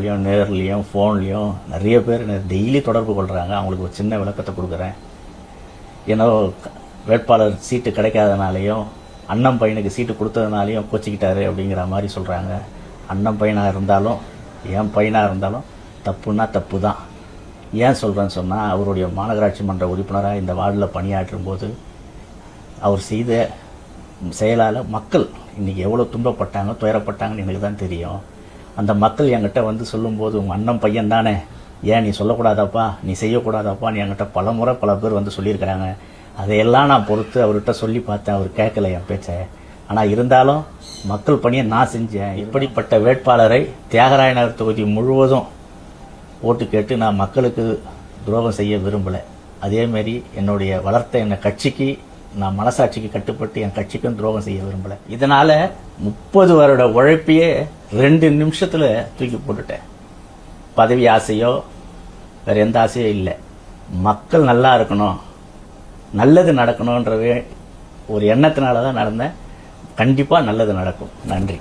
நேர்லையும் ஃபோன்லேயும் நிறைய பேர் டெய்லி தொடர்பு கொள்கிறாங்க. அவங்களுக்கு ஒரு சின்ன விளக்கத்தை கொடுக்குறேன். ஏன்னா வேட்பாளர் சீட்டு கிடைக்காதனாலையும் அண்ணன் பையனுக்கு சீட்டு கொடுத்ததுனாலையும் கோச்சிக்கிட்டாரு அப்படிங்கிற மாதிரி சொல்கிறாங்க. அண்ணன் பையனாக இருந்தாலும் என் பையனாக இருந்தாலும் தப்புன்னா தப்பு தான். ஏன் சொல்கிறேன்னு சொன்னால், அவருடைய மாநகராட்சி மன்ற உறுப்பினராக இந்த வார்டில் பணியாற்றும் போது அவர் செய்த செயலால் மக்கள் இன்றைக்கி எவ்வளோ துன்பப்பட்டாங்க, துயரப்பட்டாங்கன்னு எனக்கு தான் தெரியும். அந்த மக்கள் என்கிட்ட வந்து சொல்லும்போது, உங்கள் அண்ணன் பையன் தானே, ஏன் நீ சொல்லக்கூடாதாப்பா, நீ செய்யக்கூடாதாப்பான்னு என்கிட்ட பல பேர் வந்து சொல்லியிருக்கிறாங்க. அதையெல்லாம் நான் பொறுத்து அவர்கிட்ட சொல்லி பார்த்தேன். அவர் கேட்கல என் பேச்சை. ஆனால் இருந்தாலும் மக்கள் பணியை நான் செஞ்சேன். இப்படிப்பட்ட வேட்பாளரை தியாகராய நகர் தொகுதி முழுவதும் ஓட்டு கேட்டு நான் மக்களுக்கு துரோகம் செய்ய விரும்பலை. அதேமாரி என்னுடைய வளர்த்த என்ன கட்சிக்கு நான் மனசாட்சிக்கு கட்டுப்பட்டு என் கட்சிக்கும் துரோகம் செய்ய விரும்பலை. இதனால் 30 வருட உழைப்பையே 2 நிமிஷத்தில் தூக்கி போட்டுட்டேன். பதவி ஆசையோ வேறு எந்த ஆசையோ இல்லை. மக்கள் நல்லா இருக்கணும், நல்லது நடக்கணுன்ற ஒரு எண்ணத்தினால தான் நடந்தேன். கண்டிப்பாக நல்லது நடக்கும். நன்றி.